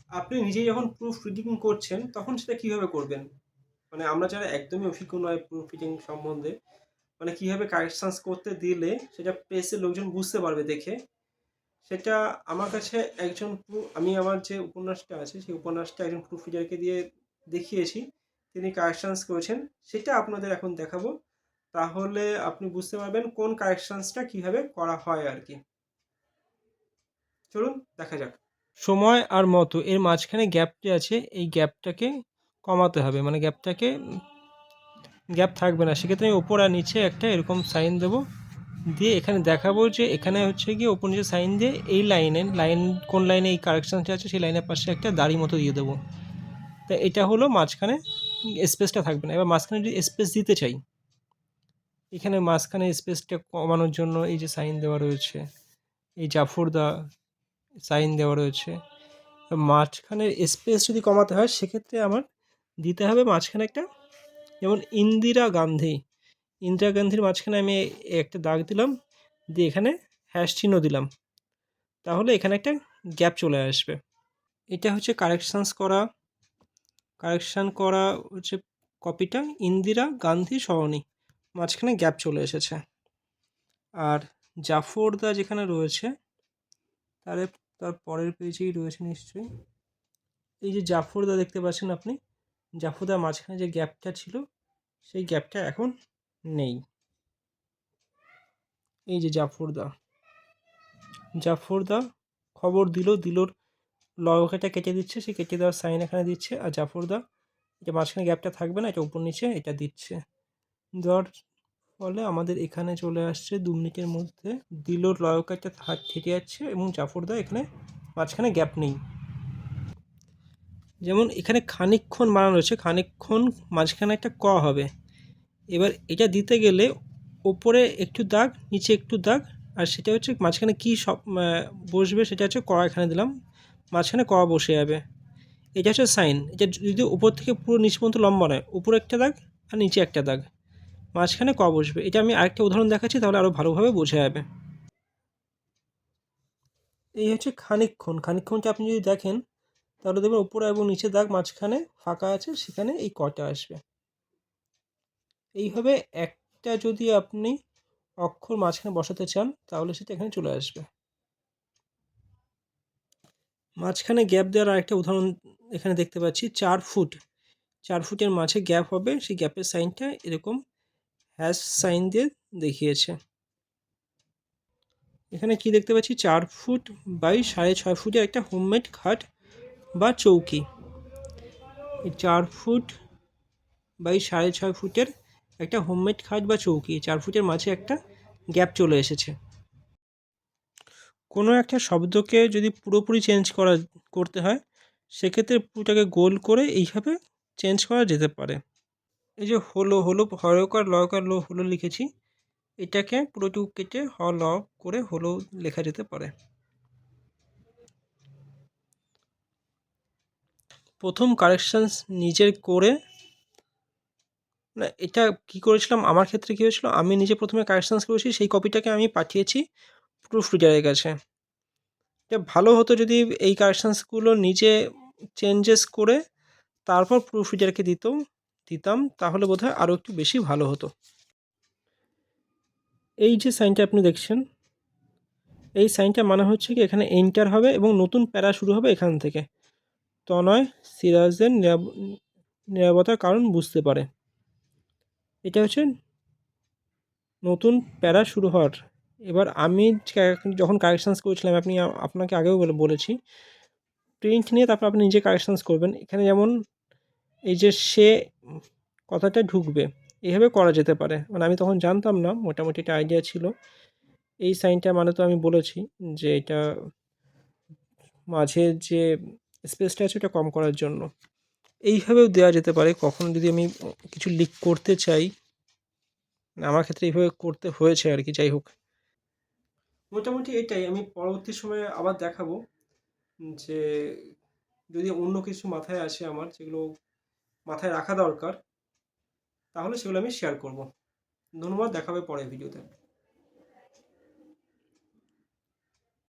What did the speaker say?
আপনি নিজেই যখন প্রুফ রিডিং করছেন তখন সেটা কিভাবে করবেন? মানে আমরা যারা একদমই অভিজ্ঞ নয় প্রুফ রিডিং সম্বন্ধে, মানে কিভাবে কারেকশনস করতে দিলে সেটা প্রেসের লোকজন বুঝতে পারবে দেখে, সেটা আমার কাছে একজন আমি আমার যে উপন্যাসটা আছে সেই উপন্যাসটা একজন প্রুফ রিডারকে দিয়ে দেখিয়েছি। তিনি কারেকশনস করেছেন। সেটা আপনাদের এখন দেখাবো। তাহলে আপনি বুঝতে পারবেন কোন কারেকশনসটা কিভাবে করা হয় আরকি। চলুন দেখা যাক। সময় আর মতো এর মাঝখানে গ্যাপটি আছে, এই গ্যাপটাকে কমাতে হবে, মানে গ্যাপ থাকবে না। সেক্ষেত্রে আমি ওপর আর নিচে একটা এরকম সাইন দেবো, দিয়ে এখানে দেখাবো যে এখানে হচ্ছে গিয়ে ওপর নিচে সাইন দিয়ে এই লাইন কোন লাইনে এই কারেকশানটা আছে সেই লাইনের পাশে একটা দাড়ি মতো দিয়ে দেবো। তা এটা হলো মাঝখানে স্পেসটা থাকবে না। এবার মাঝখানে যদি স্পেস দিতে চাই, এখানে মাঝখানে স্পেসটা কমানোর জন্য এই যে সাইন দেওয়া রয়েছে, এই জাফরদা সাইন দেওয়া রয়েছে। মাঝখানের স্পেস যদি কমাতে হয় সেক্ষেত্রে আমার দিতে হবে মাঝখানে একটা, যেমন ইন্দিরা গান্ধীর মাঝখানে আমি একটা দাগ দিলাম, দিয়ে এখানে হ্যাশ চিহ্ন দিলাম, তাহলে এখানে একটা গ্যাপ চলে আসবে। এটা হচ্ছে কারেকশান করা হচ্ছে কপিটা ইন্দিরা গান্ধী সরণি, মাঝখানে গ্যাপ চলে এসেছে। আর জাফরদা যেখানে রয়েছে তার পরের পেজেই রয়েছে নিশ্চয়ই, এই যে জাফরদা দেখতে পাচ্ছেন আপনি, জাফরদার মাঝখানে যে গ্যাপটা ছিল সেই গ্যাপটা এখন নেই। এই যে জাফরদা খবর দিলোর লকেটা কেটে দিচ্ছে, সেই কেটে দেওয়ার সাইন এখানে দিচ্ছে। আর জাফরদা এটা মাঝখানে গ্যাপটা থাকবে না, এটা উপর নিচে এটা দিচ্ছে। দেওয়ার ফলে আমাদের এখানে চলে আসছে 2 মিনিটের মধ্যে দিলোর লয়কারটা থেকে যাচ্ছে এবং জাফরদা এখানে মাঝখানে গ্যাপ নেই। যেমন এখানে খানিকক্ষণ বানানো রয়েছে, খানিকক্ষণ মাঝখানে একটা ক হবে। এবার এটা দিতে গেলে ওপরে একটু দাগ, নিচে একটু দাগ, আর সেটা হচ্ছে মাঝখানে কী সব বসবে সেটা হচ্ছে ক, এখানে দিলাম, মাঝখানে ক বসে যাবে। এটা হচ্ছে সাইন। এটা যদি উপর থেকে পুরো নিচ পর্যন্ত লম্বা নয়, উপরে একটা দাগ আর নিচে একটা দাগ, মাঝখানে ক বসবে। এটা আমি আরেকটা উদাহরণ দেখাচ্ছি, তাহলে আরও ভালোভাবে বোঝা যাবে। এই হচ্ছে খানিকক্ষণটা আপনি যদি দেখেন তাহলে দেখবেন উপরে এবং নিচে দাগ, মাঝখানে ফাঁকা আছে, সেখানে এই কটা আসবে। এইভাবে একটা যদি আপনি অক্ষর মাঝখানে বসাতে চান তাহলে সেটা এখানে চলে আসবে। মাঝখানে গ্যাপ দেওয়ার আরেকটা উদাহরণ এখানে দেখতে পাচ্ছি, 4 ফুটের মাঝে গ্যাপ হবে, সেই গ্যাপের সাইনটা এরকম হ্যাশ সাইন দিয়ে দেখিয়েছে। এখানে কি দেখতে পাচ্ছি, 4 ফুট বাই 6.5 ফুটের একটা হোমমেড খাট বা চৌকি। এই 4 ফুট বাই 6.5 ফুটের একটা হোমমেড খাট বা চৌকি, 4 ফুটের মাঝে একটা গ্যাপ চলে এসেছে। কোনো একটা শব্দকে যদি পুরোপুরি করতে হয় সেক্ষেত্রে পুরোটাকে গোল করে এইভাবে চেঞ্জ করা যেতে পারে। এই যে হরকার লকার লো হলো লিখেছি, এটাকে পুরোটুকু কেটে ল করে হলো লেখা যেতে পারে। প্রথম কারেকশানস নিজের করে, না এটা কী করেছিলাম, আমার ক্ষেত্রে কী হয়েছিল, আমি নিজে প্রথমে কারেকশানস করেছি, সেই কপিটাকে আমি পাঠিয়েছি প্রুফ রিডারের কাছে। এটা ভালো হতো যদি এই কারেকশানসগুলো নিজে চেঞ্জেস করে তারপর প্রুফ রিডারকে দিতাম, তাহলে বোধহয় আরও একটু বেশি ভালো হতো। এই যে সাইনটা আপনি দেখছেন, এই সাইনটা মানে হচ্ছে কি এখানে এন্টার হবে এবং নতুন প্যারা শুরু হবে এখান থেকে। তনয় সিরাজদের নিরাপত্তার কারণ বুঝতে পারে, এটা হচ্ছে নতুন প্যারা শুরু হওয়ার। এবার আমি যখন কারেকশানস করেছিলাম, আপনাকে আগেও বলেছি, প্রিন্ট নিয়ে তারপর আপনি নিজে কারেকশানস করবেন। এখানে যেমন এই যে সে কথাটা ঢুকবে, এইভাবে করা যেতে পারে। মানে আমি তখন জানতাম না, মোটামুটি একটা আইডিয়া ছিল। এই সাইনটা মানে তো আমি বলেছি যে এটা মাঝে যে স্পেসটা আছে ওটা কম করার জন্য। এইভাবেও দেওয়া যেতে পারে কখনো যদি আমি কিছু লিক করতে চাই। আমার ক্ষেত্রে এইভাবে করতে হয়েছে আর কি, যাই হোক। মোটামুটি এটাই, আমি পরবর্তী সময়ে আবার দেখাবো যে যদি অন্য কিছু মাথায় আসে আমার, যেগুলো মাথায় রাখা দরকার, তাহলে সেগুলো আমি শেয়ার করব। ধন্যবাদ, দেখা হবে পরের ভিডিওতে।